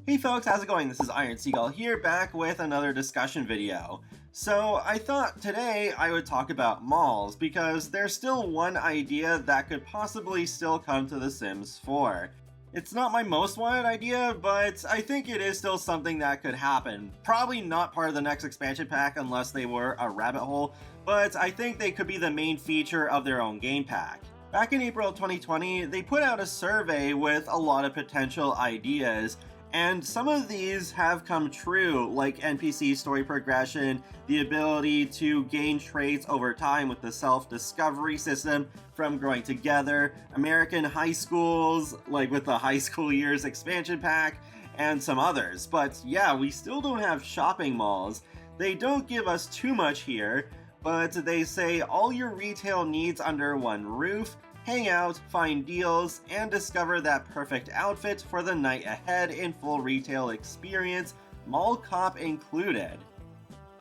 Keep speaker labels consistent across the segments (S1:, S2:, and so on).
S1: Hey folks, how's it going? This is Iron Seagull here, back with another discussion video. So I thought today I would talk about malls, because there's still one idea that could possibly still come to The Sims 4. It's not my most wanted idea, but I think it is still something that could happen. Probably not part of the next expansion pack unless they were a rabbit hole, but I think they could be the main feature of their own game pack. Back in April 2020, they put out a survey with a lot of potential ideas, and some of these have come true, like NPC story progression, the ability to gain traits over time with the self-discovery system from growing together, American high schools, like with the High School Years expansion pack, and some others. But yeah, we still don't have shopping malls. They don't give us too much here, but they say all your retail needs under one roof, hang out, find deals, and discover that perfect outfit for the night ahead in full retail experience, mall cop included.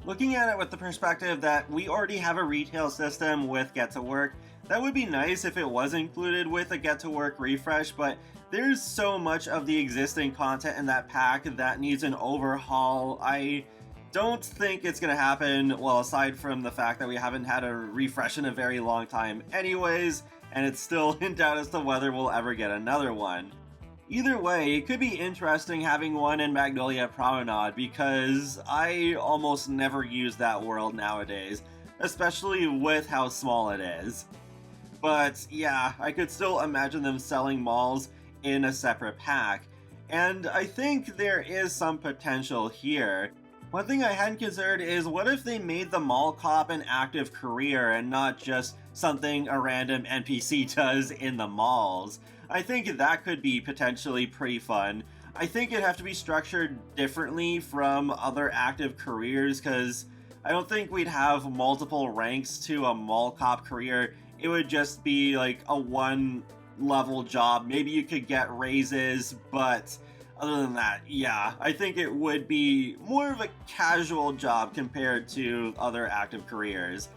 S1: Looking at it with the perspective that we already have a retail system with Get to Work, that would be nice if it was included with a Get to Work refresh, but there's so much of the existing content in that pack that needs an overhaul. I don't think it's gonna happen, well, aside from the fact that we haven't had a refresh in a very long time anyways, and it's still in doubt as to whether we'll ever get another one. Either way, it could be interesting having one in Magnolia Promenade, because I almost never use that world nowadays, especially with how small it is. But yeah, I could still imagine them selling malls in a separate pack, and I think there is some potential here. One thing I hadn't considered is, what if they made the mall cop an active career and not just something a random NPC does in the malls? I think that could be potentially pretty fun. I think it'd have to be structured differently from other active careers, because I don't think we'd have multiple ranks to a mall cop career. It would just be like a one level job. Maybe you could get raises, but other than that, yeah, I think it would be more of a casual job compared to other active careers.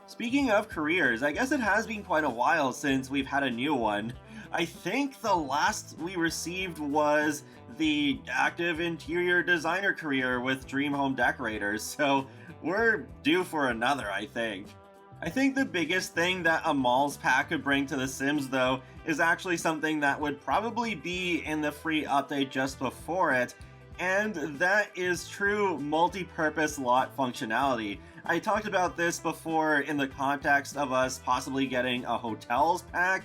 S1: Speaking of careers, I guess it has been quite a while since we've had a new one. I think the last we received was the active interior designer career with Dream Home Decorators, so we're due for another, I think. I think the biggest thing that a malls pack could bring to The Sims, though, is actually something that would probably be in the free update just before it, and that is true multi-purpose lot functionality. I talked about this before in the context of us possibly getting a hotels pack,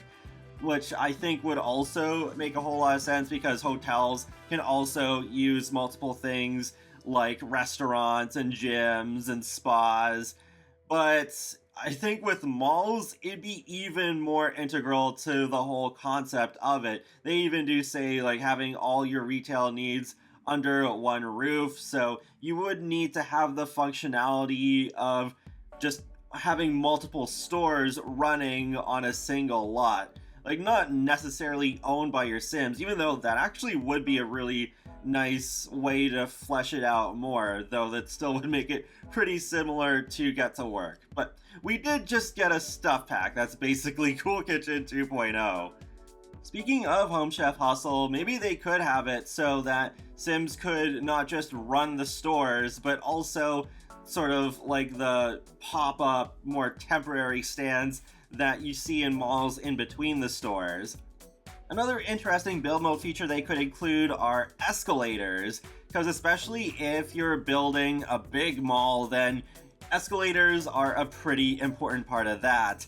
S1: which I think would also make a whole lot of sense, because hotels can also use multiple things like restaurants and gyms and spas, but I think with malls, it'd be even more integral to the whole concept of it. They even do say, like, having all your retail needs under one roof, so you would need to have the functionality of just having multiple stores running on a single lot. Like, not necessarily owned by your Sims, even though that actually would be a really nice way to flesh it out more, though that still would make it pretty similar to Get to Work. But we did just get a stuff pack that's basically Cool Kitchen 2.0. Speaking of Home Chef Hustle, maybe they could have it so that Sims could not just run the stores, but also sort of like the pop-up, more temporary stands that you see in malls in between the stores. Another interesting build mode feature they could include are escalators, because especially if you're building a big mall, then escalators are a pretty important part of that.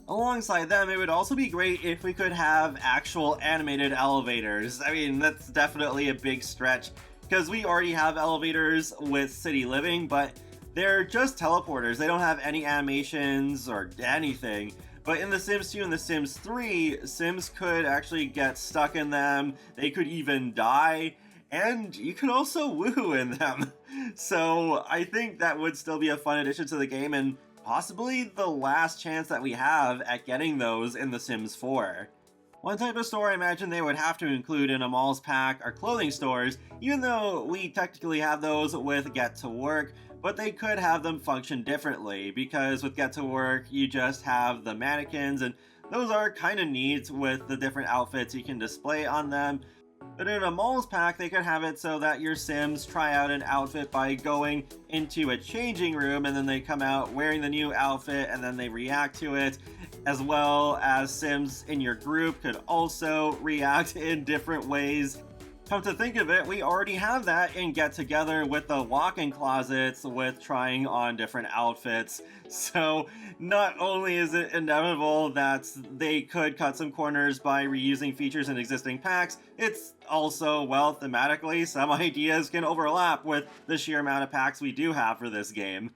S1: Alongside them, it would also be great if we could have actual animated elevators. I mean, that's definitely a big stretch, because we already have elevators with City Living, but they're just teleporters. They don't have any animations or anything. But in The Sims 2 and The Sims 3, Sims could actually get stuck in them, they could even die, and you could also woohoo in them. So I think that would still be a fun addition to the game, and possibly the last chance that we have at getting those in The Sims 4. One type of store I imagine they would have to include in a malls pack are clothing stores, even though we technically have those with Get to Work, but they could have them function differently, because with Get to Work you just have the mannequins, and those are kind of neat with the different outfits you can display on them. But in a Malls pack, they could have it so that your Sims try out an outfit by going into a changing room, and then they come out wearing the new outfit and then they react to it, as well as Sims in your group could also react in different ways. Come to think of it, we already have that in Get Together with the walk-in closets with trying on different outfits. So not only is it inevitable that they could cut some corners by reusing features in existing packs, it's also, well, thematically, some ideas can overlap with the sheer amount of packs we do have for this game.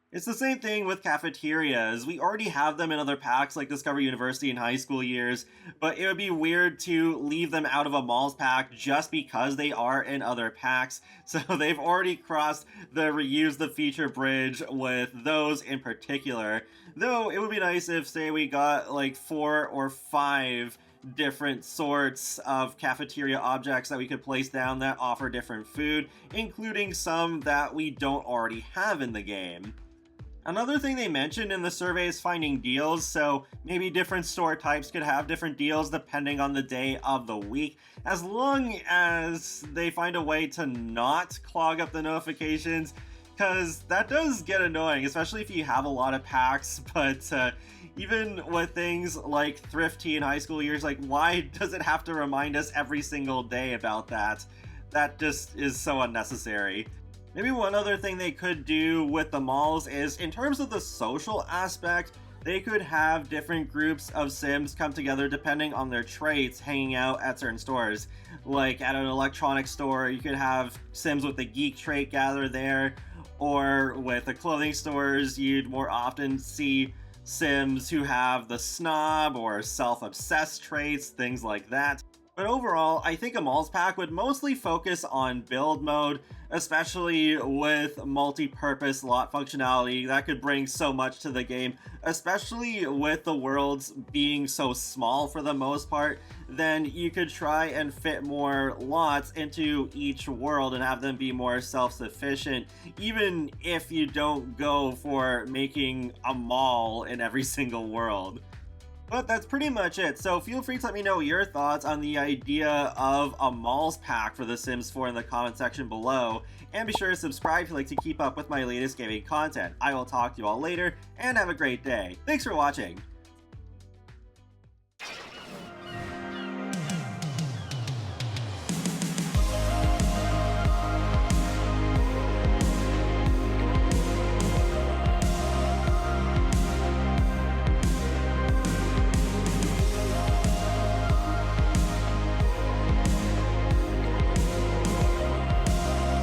S1: It's the same thing with cafeterias. We already have them in other packs like Discover University in high school years, but it would be weird to leave them out of a Malls pack just because they are in other packs. So they've already crossed the reuse the feature bridge with those in particular. Though it would be nice if, say, we got like 4 or 5 different sorts of cafeteria objects that we could place down that offer different food, including some that we don't already have in the game. Another thing they mentioned in the survey is finding deals, so maybe different store types could have different deals depending on the day of the week, as long as they find a way to not clog up the notifications, because that does get annoying, especially if you have a lot of packs. But even with things like Thrifty in high school years, like, why does it have to remind us every single day about that? That just is so unnecessary. Maybe one other thing they could do with the malls is, in terms of the social aspect, they could have different groups of Sims come together depending on their traits hanging out at certain stores. Like at an electronics store, you could have Sims with the geek trait gather there, or with the clothing stores, you'd more often see Sims who have the snob or self-obsessed traits, things like that. But overall, I think a Malls pack would mostly focus on build mode, especially with multi-purpose lot functionality that could bring so much to the game, especially with the worlds being so small for the most part. Then you could try and fit more lots into each world and have them be more self-sufficient, even if you don't go for making a mall in every single world. But that's pretty much it, so feel free to let me know your thoughts on the idea of a Malls pack for The Sims 4 in the comment section below, and be sure to subscribe if you'd like to keep up with my latest gaming content. I will talk to you all later, and have a great day. Thanks for watching!